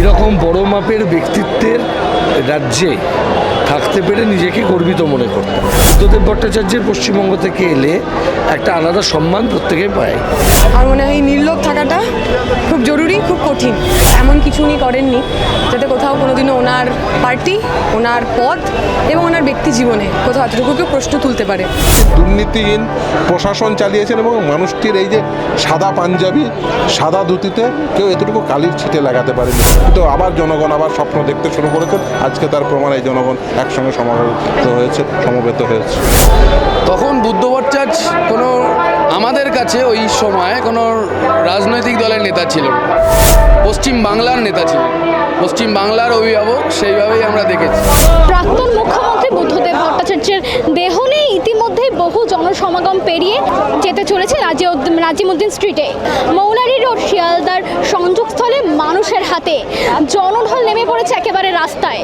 এরকম বড় মাপের ব্যক্তিত্বের রাজ্যে থাকতে পেরে নিজেকে গর্বিত মনে করতাম। বুদ্ধদেব ভট্টাচার্যের পশ্চিমবঙ্গ থেকে এলে একটা আলাদা সম্মান প্রত্যেকে পায়। আমার মনে হয় নির্লোভ থাকাটা খুব জরুরি, খুব কঠিন। এমন কিছু উনি করেননি যাতে কোথাও কোনোদিনও ওনার পার্টি, ওনার পদ এবং ওনার ব্যক্তি জীবনে কোথাও এতটুকু কেউ প্রশ্ন তুলতে পারে। দুর্নীতিহীন প্রশাসন চালিয়েছেন এবং মানুষটির এই যে সাদা পাঞ্জাবি, সাদা ধুতিতে কেউ এতটুকু কালির ছিটে লাগাতে পারেনি। কিন্তু আবার জনগণ আবার স্বপ্ন দেখতে শুরু করেছেন। আজকে তার প্রমাণ এই জনগণ একসঙ্গে সমবেত হয়েছে। তখন বুদ্ধ ভট্টাচার্য কোনো আমাদের কাছে ওই সময় কোনো রাজনৈতিক দলের নেতা ছিল, পশ্চিম বাংলার নেতা ছিল, পশ্চিম বাংলার অভিভাবক, সেইভাবেই আমরা দেখেছি। প্রাক্তন মুখ্যমন্ত্রী বুদ্ধদেব ভট্টাচার্যের দেহ নিয়ে ইতিমধ্যেই বহু জনসমাগম পেরিয়ে যেতে চলেছে নাজিমউদ্দিন স্ট্রিটে। মৌলারি রোড শিয়ালদার সংযোগস্থলে মানুষের হাতে জনঢল নেমে পড়েছে একেবারে রাস্তায়।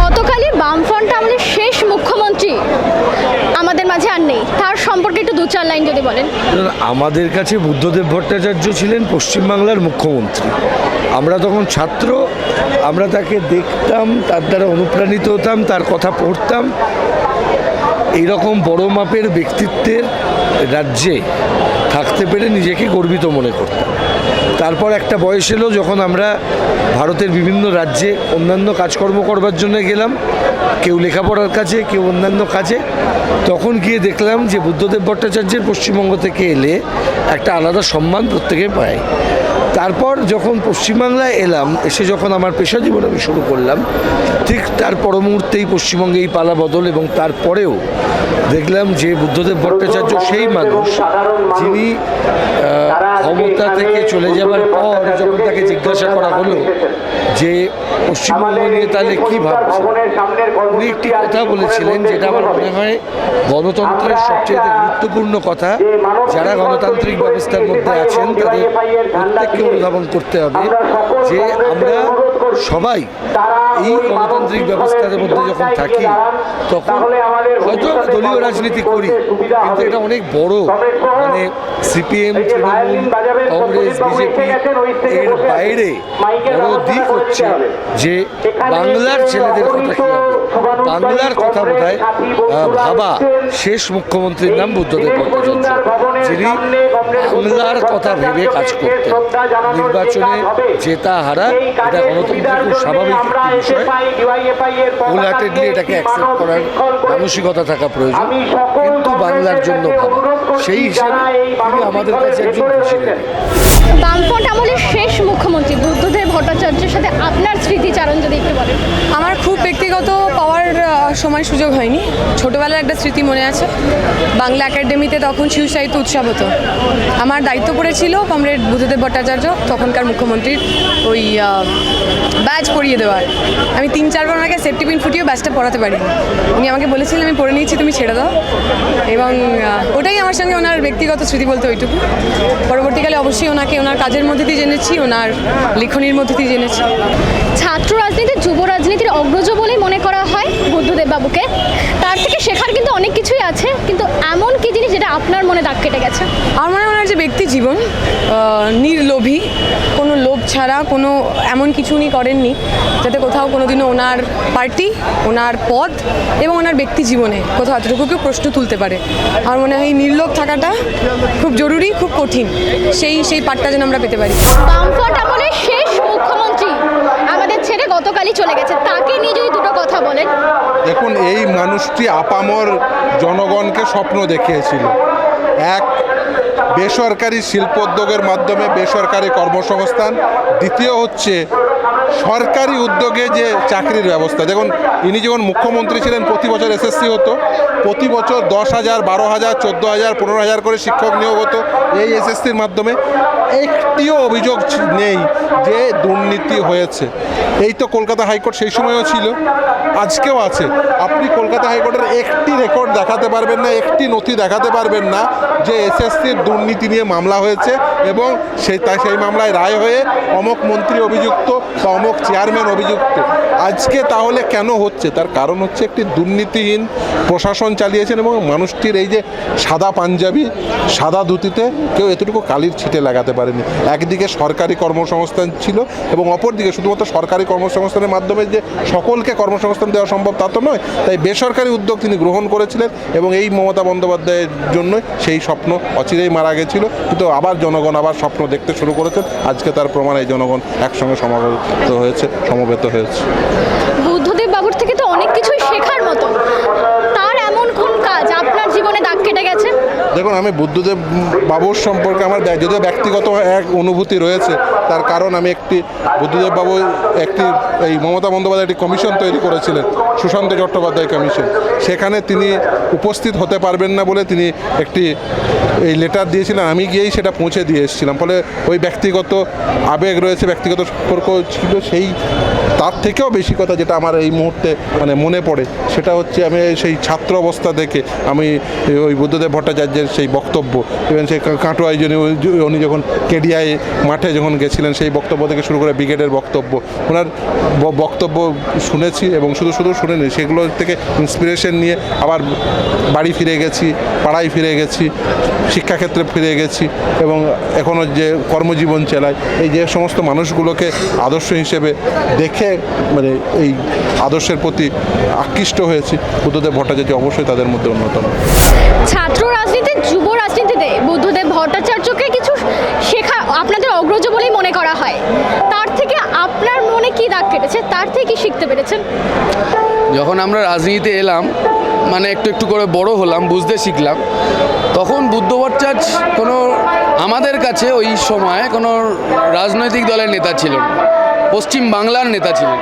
গতকালই বামফ্রন্ট আমলের শেষ মুখ্যমন্ত্রী আমাদের মাঝে আর নেই, তার সম্পর্কে একটু 2-4 লাইন যদি বলেন। আমাদের কাছে বুদ্ধদেব ভট্টাচার্য ছিলেন পশ্চিমবাংলার মুখ্যমন্ত্রী। আমরা তখন ছাত্র, আমরা তাকে দেখতাম, তার দ্বারা অনুপ্রাণিত হতাম, তার কথা পড়তাম। এইরকম বড় মাপের ব্যক্তিত্বের রাজ্যে থাকতে পেরে নিজেকে গর্বিত মনে করতাম। তারপর একটা বয়স এলো যখন আমরা ভারতের বিভিন্ন রাজ্যে অন্যান্য কাজকর্ম করবার জন্য গেলাম, কেউ লেখাপড়ার কাজে, কেউ অন্যান্য কাজে। তখন গিয়ে দেখলাম যে বুদ্ধদেব ভট্টাচার্যের পশ্চিমবঙ্গ থেকে এলে একটা আলাদা সম্মান প্রত্যেকে পায়। তারপর যখন পশ্চিমবাংলায় এলাম, এসে যখন আমার পেশা জীবন আমি শুরু করলাম, ঠিক তার পর মুহূর্তেই পশ্চিমবঙ্গে এই পালা বদল। এবং তারপরেও দেখলাম যে বুদ্ধদেব ভট্টাচার্য সেই মানুষ যিনি ক্ষমতা থেকে চলে যাবার পর যখন তাকে জিজ্ঞাসা করা হলো যে পশ্চিমবঙ্গ নিয়ে তাহলে কী ভাবছে, উনি একটি কথা বলেছিলেন যেটা আমার মনে হয় গণতন্ত্রের সবচেয়ে গুরুত্বপূর্ণ কথা। যারা গণতান্ত্রিক ব্যবস্থার মধ্যে আছেন তাদের প্রত্যেককে অনুধাবন করতে হবে যে আমরা সবাই এই গণতান্ত্রিক ব্যবস্থার মধ্যে যখন থাকি তখন হয়তো আমরা দলীয় রাজনীতি করি, কিন্তু এটা অনেক বড়, মানে সিপিএম, তৃণমূল, কংগ্রেস, বিজেপি এর বাইরে বড় দিক হচ্ছে যে বাংলার ছেলেদের কথা কী হবে। বাংলার কথা বোধহয় ভাবা শেষ মুখ্যমন্ত্রীর নাম বুদ্ধদেব ভট্টাচার্য, যিনি বাংলার কথা ভেবে কাজ করতেন। নির্বাচনে জেতা হারা এটা গণতন্ত্রের খুব স্বাভাবিক একটি বিষয়। হোলহার্টেডলি এটাকে অ্যাকসেপ্ট করার মানসিকতা থাকা প্রয়োজন, কিন্তু বাংলার জন্য ভাবা, সেই হিসেবে তিনি আমাদের কাছে একজন ছিলেন। বামফ্রন্ট আমলের শেষ মুখ্যমন্ত্রী বুদ্ধদেব ভট্টাচার্যের সাথে আপনার স্মৃতিচারণ যদি একটু বলেন। আমার খুব ব্যক্তিগত পাওয়ার সময় সুযোগ হয়নি। ছোটোবেলার একটা স্মৃতি মনে আছে, বাংলা একাডেমিতে তখন শিশু সাহিত্য উৎসব হতো। আমার দায়িত্ব পড়েছিল কমরেড বুদ্ধদেব ভট্টাচার্য তখনকার মুখ্যমন্ত্রীর ওই ব্যাজ পরিয়ে দেওয়ার। আমি 3-4 বার ওনাকে সেফটি পিন ফুটিয়ে ব্যাজটা পড়াতে পারি। উনি আমাকে বলেছিলেন আমি পড়ে নিয়েছি, তুমি ছেড়ে দাও। এবং ওটাই আমার সঙ্গে ওনার ব্যক্তিগত স্মৃতি বলতে ওইটুকু। পরবর্তীকালে অবশ্যই ওনাকে ওনার কাজের মধ্যে দিয়ে জেনেছি, ওনার লেখনীর মধ্যে দিয়ে জেনেছি। ছাত্র রাজনীতি, যুব রাজনীতির অগ্রজ বলেই মনে করা হয় বুদ্ধদেব বাবুকে। তার থেকে শেখার কিন্তু অনেক কিছুই আছে, কিন্তু এমন কি জিনিস যেটা আপনার মনে দাগ কেটে গেছে? আমার মনে হয় ওনার যে ব্যক্তি জীবন, নির্লোভী, কোনো লোভ ছাড়া কোনো এমন কিছু উনি করেননি যাতে কোথাও কোনোদিনও ওনার পার্টি, ওনার পদ এবং ওনার ব্যক্তি জীবনে কোথাও এতটুকু কেউ প্রশ্ন তুলতে পারে। আমার মনে হয় এই নির্লোভ থাকাটা খুব জরুরি, খুব কঠিন, সেই পার্টটা যেন আমরা পেতে পারি। বামফ্রন্ট আমলের শেষ মুখ্যমন্ত্রী আমাদের ছেড়ে গতকালই চলে গেছে, তাকে নিয়ে যদি দুটো কথা বলেন। দেখুন, এই মানুষটি আপামর জনগণকে স্বপ্ন দেখিয়েছিল। এক, বেসরকারি শিল্পোদ্যোগের মাধ্যমে বেসরকারি কর্মসংস্থান। দ্বিতীয় হচ্ছে সরকারি উদ্যোগে যে চাকরির ব্যবস্থা। দেখুন, ইনি যখন মুখ্যমন্ত্রী ছিলেন প্রতি বছর এসএসসি হতো, প্রতি বছর 10,000, 12,000, 14,000, 15,000 করে শিক্ষক নিয়োগ হতো এই এসএসসির মাধ্যমে। একটিও অভিযোগ নেই যে দুর্নীতি হয়েছে। এই তো কলকাতা হাইকোর্ট সেই সময়ও ছিল, আজকেও আছে। আপনি কলকাতা হাইকোর্টের একটি রেকর্ড দেখাতে পারবেন না, একটি নথি দেখাতে পারবেন না যে এসএসসির দুর্নীতি নিয়ে মামলা হয়েছে এবং সেই মামলায় রায় হয়ে অমুক মন্ত্রী অভিযুক্ত বা অমুক চেয়ারম্যান অভিযুক্ত। আজকে তাহলে কেন হচ্ছে? তার কারণ হচ্ছে একটি দুর্নীতিহীন প্রশাসন চালিয়েছেন এবং মানুষটির এই যে সাদা পাঞ্জাবি, সাদা ধুতিতে কেউ এতটুকু কালির ছিটে লাগাতে পারেনি। একদিকে সরকারি কর্মসংস্থান ছিল এবং অপরদিকে শুধুমাত্র সরকারি কর্মসংস্থানের মাধ্যমে যে সকলকে কর্মসংস্থান দেওয়া সম্ভব তা তো নয়, তাই বেসরকারি উদ্যোগ তিনি গ্রহণ করেছিলেন এবং এই মমতা বন্দ্যোপাধ্যায়ের জন্যই সেই স্বপ্ন অচিরেই মারা গেছিল। কিন্তু আবার জনগণ আবার স্বপ্ন দেখতে শুরু করেছেন। আজকে তার প্রমাণ এই জনগণ একসঙ্গে সমবেত হয়েছে। বুদ্ধদেব বাবুর থেকে তো অনেক কিছুই শেখার মতো, তার এমন কোন কাজ আপনার জীবনে দাগ কেটে গেছে? দেখুন, আমি বুদ্ধদেব বাবুর সম্পর্কে আমার যদিও ব্যক্তিগত এক অনুভূতি রয়েছে, তার কারণ আমি বুদ্ধদেব বাবু এই মমতা বন্দ্যোপাধ্যায় একটি কমিশন তৈরি করেছিলেন, সুশান্ত চট্টোপাধ্যায় কমিশন। সেখানে তিনি উপস্থিত হতে পারবেন না বলে তিনি এই লেটার দিয়েছিলেন, আমি গিয়েই সেটা পৌঁছে দিয়ে এসেছিলাম। ফলে ওই ব্যক্তিগত আবেগ রয়েছে, ব্যক্তিগত সম্পর্ক ছিল। তার থেকেও বেশি কথা যেটা আমার এই মুহূর্তে মনে পড়ে সেটা হচ্ছে আমি সেই ছাত্র অবস্থা থেকে আমি ওই বুদ্ধদেব ভট্টাচার্যের সেই বক্তব্য, এবং সেই কাটোয়ায় উনি যখন কেডিআই মাঠে যখন গেছিলেন সেই বক্তব্য থেকে শুরু করে ব্রিগেডের বক্তব্য, ওনার বক্তব্য শুনেছি এবং শুধু শুনিনি, সেগুলো থেকে ইন্সপিরেশন নিয়ে আবার বাড়ি ফিরে গেছি, পাড়ায় ফিরে গেছি, শিক্ষাক্ষেত্রে ফিরে গেছি এবং এখনও যে কর্মজীবন চালায় এই যে সমস্ত মানুষগুলোকে আদর্শ হিসেবে দেখে এই আদর্শের প্রতি আকৃষ্ট হয়েছি। বুদ্ধদেব ভট্টাচার্য অবশ্যই তাদের মধ্যে অন্যতম। ছাত্র রাজনীতি, যুব রাজনীতিতে বুদ্ধদেব ভট্টাচার্যকে কিছু শেখা আপনাদের অগ্রজ বলেই মনে করা হয়। তার থেকে আপনার মনে কি দাগ কেটেছে, তার থেকে কি শিখতে পেরেছেন? যখন আমরা রাজনীতিতে এলাম, একটু একটু করে বড় হলাম, বুঝতে শিখলাম, তখন বুদ্ধ ভট্টাচার্য আমাদের কাছে ওই সময় কোনো রাজনৈতিক দলের নেতা ছিলেন, পশ্চিম বাংলার নেতা ছিলেন,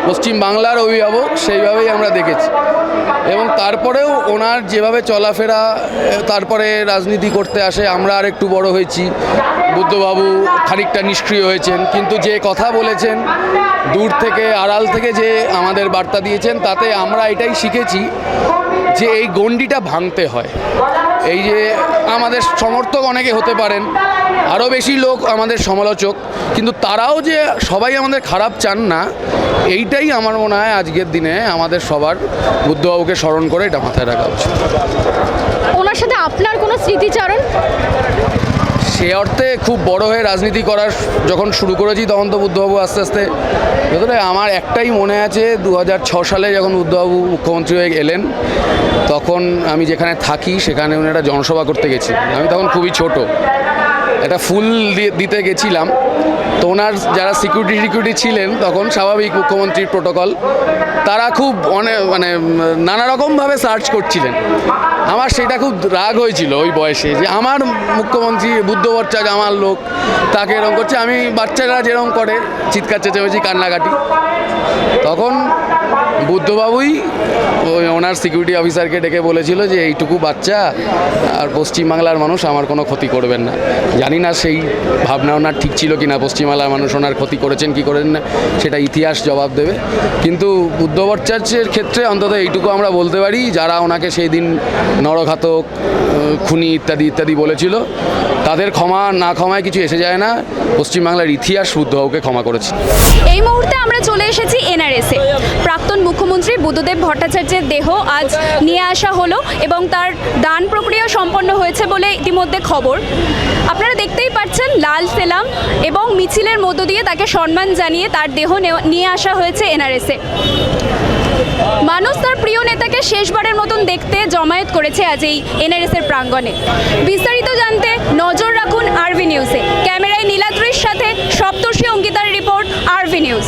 পশ্চিম বাংলার অভিভাবক, সেইভাবেই আমরা দেখেছি। এবং তারপরেও ওনার যেভাবে চলাফেরা, তারপরে রাজনীতি করতে আসে, আমরা আর একটু বড় হয়েছি। বুদ্ধবাবু খানিকটা নিষ্ক্রিয় হয়েছেন, কিন্তু যে কথা বলেছেন, দূর থেকে আড়াল থেকে যে আমাদের বার্তা দিয়েছেন, তাতে আমরা এটাই শিখেছি যে এই গণ্ডিটা ভাঙতে হয়। এই যে আমাদের সমর্থক অনেকে হতে পারেন, আরও বেশি লোক আমাদের সমালোচক, কিন্তু তারাও যে সবাই আমাদের খারাপ চান না, এইটাই আমার মনে হয় আজকের দিনে আমাদের সবার বুদ্ধবাবুকে স্মরণ করে এটা মাথায় রাখা উচিত। ওনার সাথে আপনার কোনো স্মৃতিচারণ? সে অর্থে খুব বড় হয়ে রাজনীতি করার যখন শুরু করেছি তখন তো বুদ্ধবাবু আস্তে আস্তে আমার একটাই মনে আছে, 2006 সালে যখন বুদ্ধবাবু মুখ্যমন্ত্রী হয়ে এলেন, তখন আমি যেখানে থাকি সেখানে উনি একটা জনসভা করতে গেছিলেন। আমি তখন খুবই ছোট, একটা ফুল দিতে গেছিলাম। তো ওনার যারা সিকিউরিটি ছিলেন তখন, স্বাভাবিক মুখ্যমন্ত্রীর প্রোটোকল, তারা খুব নানা রকমভাবে সার্চ করছিলেন। আমার সেটা খুব রাগ হয়েছিল ওই বয়সে, যে আমার মুখ্যমন্ত্রী বুদ্ধ ভট্টাচার্য আমার লোক, তাকে এরকম করছে। আমি বাচ্চারা যেরকম করে চিৎকার চেঁচামেচি কান্নাকাটি, তখন বুদ্ধবাবুই ওনার সিকিউরিটি অফিসারকে ডেকে বলেছিল যে এইটুকু বাচ্চা আর পশ্চিমবাংলার মানুষ আমার কোনো ক্ষতি করবেন না। জানি না সেই ভাবনা ওনার ঠিক ছিল কি না, পশ্চিমবাংলার মানুষ ওনার ক্ষতি করেছেন কি করেন না সেটা ইতিহাস জবাব দেবে। কিন্তু বুদ্ধ ভট্টাচার্যের ক্ষেত্রে অন্তত এইটুকু আমরা বলতে পারি, যারা ওনাকে সেই দিন নরঘাতক, খুনি ইত্যাদি ইত্যাদি বলেছিল, তাদের ক্ষমা না ক্ষমায় কিছু এসে যায় না। পশ্চিমবাংলার ইতিহাস বুদ্ধবাবুকে ক্ষমা করেছে। এই মুহূর্তে আমরা চলে এসেছি এনআরএসে। প্রাক্তন মুখ্যমন্ত্রী বুদ্ধদেব ভট্টাচার্যের দেহ আজ নিয়ে আসা হলো এবং তার দান প্রক্রিয়া সম্পন্ন হয়েছে বলে ইতিমধ্যে খবর। আপনারা দেখতেই পাচ্ছেন লাল সেলাম এবং মিছিলের মধ্য দিয়ে তাকে সম্মান জানিয়ে তার দেহ নিয়ে আসা হয়েছে এনআরএসে। মানুষ তার প্রিয় নেতাকে শেষবারের মতন দেখতে জমায়েত করেছে আজ এই এনআরএসের প্রাঙ্গণে। বিস্তারিত জানতে নজর রাখুন আরভি নিউজে। ক্যামেরায় নীলাদ্রির সাথে সপ্তর্ষি অঙ্কিতার রিপোর্ট, আরভি নিউজ।